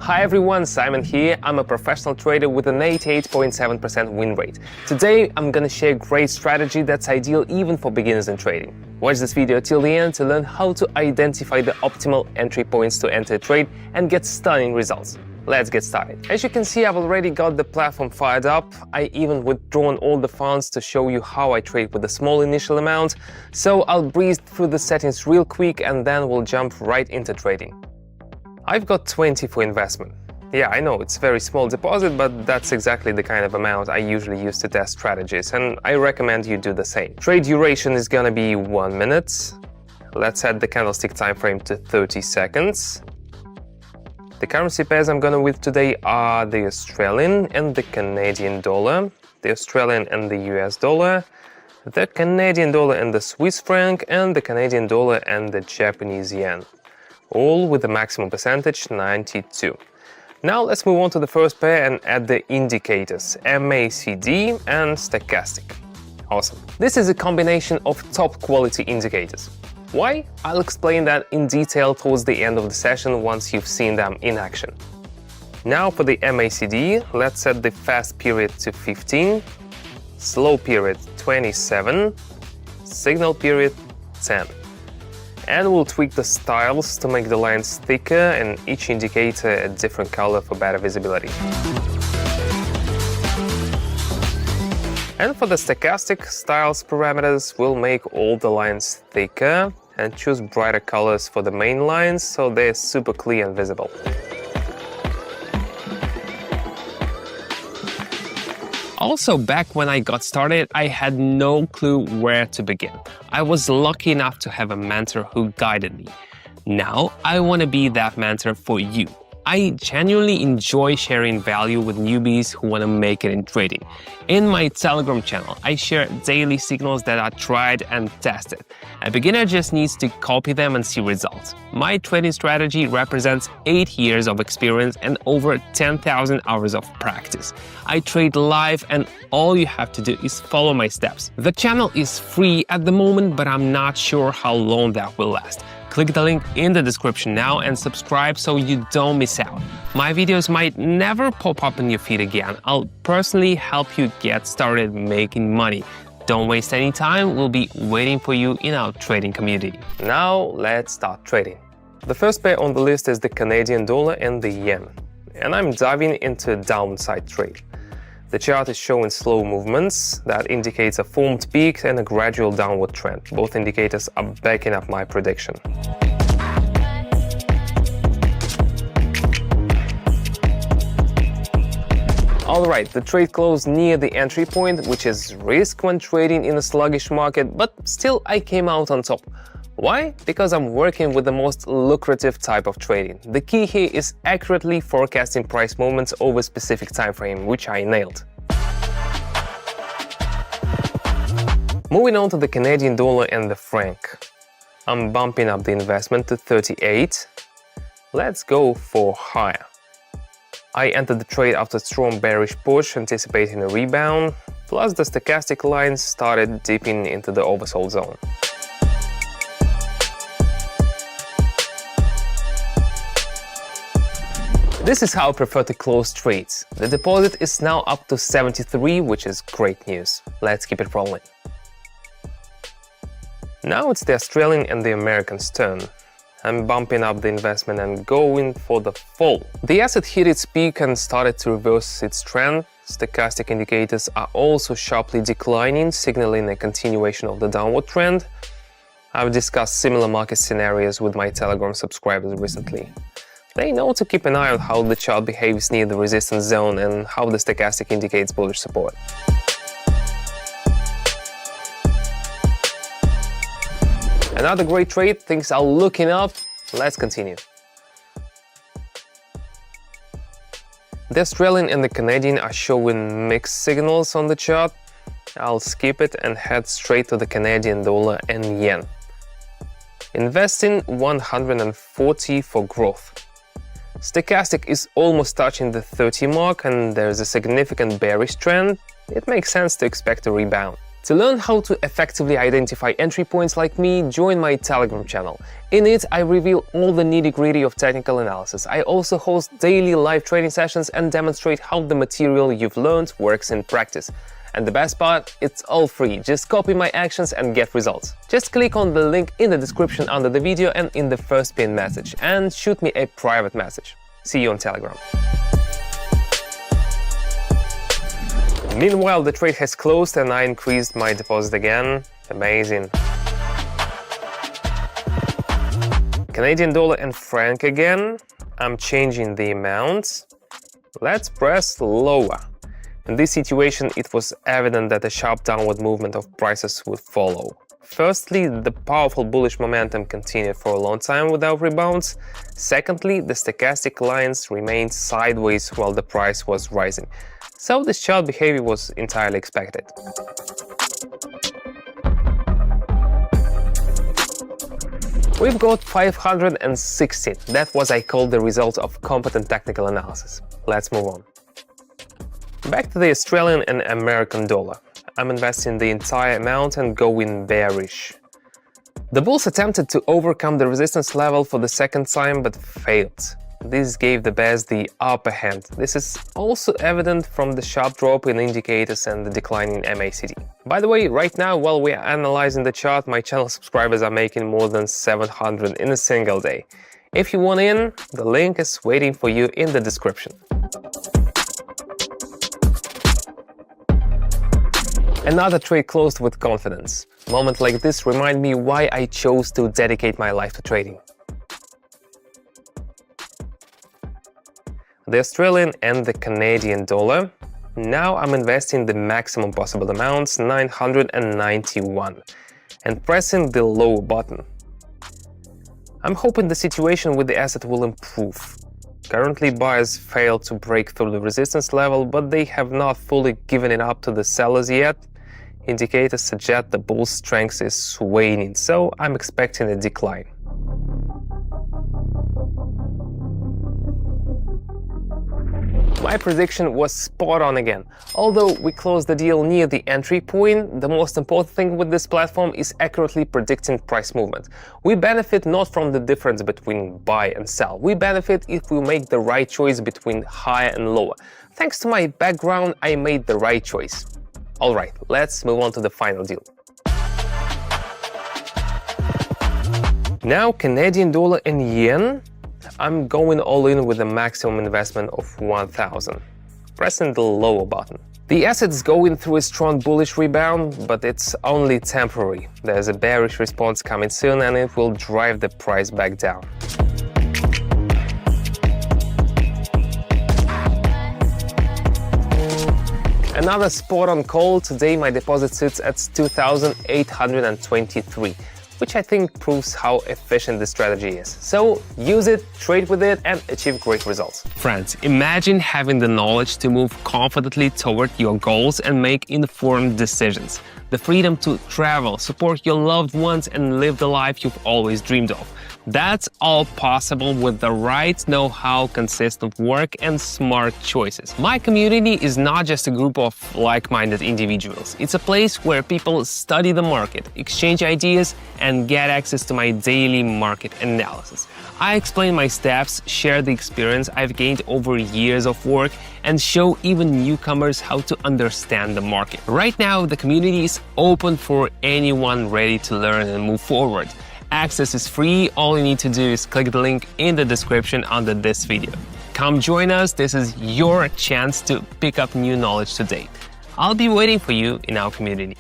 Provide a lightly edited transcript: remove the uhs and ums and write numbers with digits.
Hi everyone, Simon here. I'm a professional trader with an 88.7% win rate. Today, I'm gonna share a great strategy that's ideal even for beginners in trading. Watch this video till the end to learn how to identify the optimal entry points to enter a trade and get stunning results. Let's get started. As you can see, I've already got the platform fired up. I even withdrawn all the funds to show you how I trade with a small initial amount. So I'll breeze through the settings real quick and then we'll jump right into trading. I've got 20 for investment. Yeah, I know it's a very small deposit, but that's exactly the kind of amount I usually use to test strategies, and I recommend you do the same. Trade duration is gonna be 1 minute. Let's set the candlestick time frame to 30 seconds. The currency pairs I'm gonna with today are the Australian and the Canadian dollar, the Australian and the US dollar, the Canadian dollar and the Swiss franc, and the Canadian dollar and the Japanese yen. All with the maximum percentage 92. Now let's move on to the first pair and add the indicators MACD and stochastic. Awesome. This is a combination of top quality indicators. Why? I'll explain that in detail towards the end of the session once you've seen them in action. Now for the MACD, let's set the fast period to 15, slow period 27, signal period 10. And we'll tweak the styles to make the lines thicker and each indicator a different color for better visibility. And for the stochastic styles parameters, we'll make all the lines thicker and choose brighter colors for the main lines so they're super clear and visible. Also, back when I got started, I had no clue where to begin. I was lucky enough to have a mentor who guided me. Now, I want to be that mentor for you. I genuinely enjoy sharing value with newbies who want to make it in trading. In my Telegram channel, I share daily signals that are tried and tested. A beginner just needs to copy them and see results. My trading strategy represents 8 years of experience and over 10,000 hours of practice. I trade live and all you have to do is follow my steps. The channel is free at the moment, but I'm not sure how long that will last. Click the link in the description now and subscribe so you don't miss out. My videos might never pop up in your feed again. I'll personally help you get started making money. Don't waste any time, we'll be waiting for you in our trading community. Now let's start trading. The first pair on the list is the Canadian dollar and the yen. And I'm diving into a downside trade. The chart is showing slow movements that indicates a formed peak and a gradual downward trend. Both indicators are backing up my prediction. Alright, the trade closed near the entry point, which is risk when trading in a sluggish market, but still I came out on top. Why? Because I'm working with the most lucrative type of trading. The key here is accurately forecasting price movements over a specific time frame, which I nailed. Moving on to the Canadian dollar and the franc. I'm bumping up the investment to 38. Let's go for higher. I entered the trade after a strong bearish push, anticipating a rebound, plus the stochastic lines started dipping into the oversold zone. This is how I prefer to close trades. The deposit is now up to 73, which is great news. Let's keep it rolling. Now it's the Australian and the American's turn. I'm bumping up the investment and going for the fall. The asset hit its peak and started to reverse its trend. Stochastic indicators are also sharply declining, signaling a continuation of the downward trend. I've discussed similar market scenarios with my Telegram subscribers recently. They know to keep an eye on how the chart behaves near the resistance zone and how the stochastic indicates bullish support. Another great trade, things are looking up. Let's continue. The Australian and the Canadian are showing mixed signals on the chart. I'll skip it and head straight to the Canadian dollar and yen. Investing 140 for growth. Stochastic is almost touching the 30 mark and there's a significant bearish trend. It makes sense to expect a rebound. To learn how to effectively identify entry points like me, join my Telegram channel. In it, I reveal all the nitty-gritty of technical analysis. I also host daily live training sessions and demonstrate how the material you've learned works in practice. And the best part, it's all free. Just copy my actions and get results. Just click on the link in the description under the video and in the first pinned message, and shoot me a private message. See you on Telegram. Meanwhile, the trade has closed and I increased my deposit again. Amazing. Canadian dollar and franc again. I'm changing the amount. Let's press lower. In this situation, it was evident that a sharp downward movement of prices would follow. Firstly, the powerful bullish momentum continued for a long time without rebounds. Secondly, the stochastic lines remained sideways while the price was rising. So this chart behavior was entirely expected. We've got 516. That was, I call, the result of competent technical analysis. Let's move on. Back to the Australian and American dollar. I'm investing the entire amount and going bearish. The bulls attempted to overcome the resistance level for the second time but failed. This gave the bears the upper hand. This is also evident from the sharp drop in indicators and the decline in MACD. By the way, right now, while we are analyzing the chart, my channel subscribers are making more than 700 in a single day. If you want in, the link is waiting for you in the description. Another trade closed with confidence. Moments like this remind me why I chose to dedicate my life to trading. The Australian and the Canadian dollar. Now I'm investing the maximum possible amounts, 991, and pressing the low button. I'm hoping the situation with the asset will improve. Currently, buyers failed to break through the resistance level, but they have not fully given it up to the sellers yet. Indicators suggest the bull's strength is waning, so I'm expecting a decline. My prediction was spot on again. Although we closed the deal near the entry point, the most important thing with this platform is accurately predicting price movement. We benefit not from the difference between buy and sell. We benefit if we make the right choice between higher and lower. Thanks to my background, I made the right choice. Alright, let's move on to the final deal. Now Canadian dollar and yen. I'm going all in with a maximum investment of 1,000, pressing the lower button. The asset is going through a strong bullish rebound, but it's only temporary. There's a bearish response coming soon and it will drive the price back down. Another spot on call. Today my deposit sits at 2,823. Which I think proves how efficient this strategy is. So use it, trade with it, and achieve great results. Friends, imagine having the knowledge to move confidently toward your goals and make informed decisions. The freedom to travel, support your loved ones, and live the life you've always dreamed of. That's all possible with the right know-how, consistent work, and smart choices. My community is not just a group of like-minded individuals. It's a place where people study the market, exchange ideas, and get access to my daily market analysis. I explain my steps, share the experience I've gained over years of work, and show even newcomers how to understand the market. Right now, the community is open for anyone ready to learn and move forward. Access is free. All you need to do is click the link in the description under this video. Come join us. This is your chance to pick up new knowledge today. I'll be waiting for you in our community.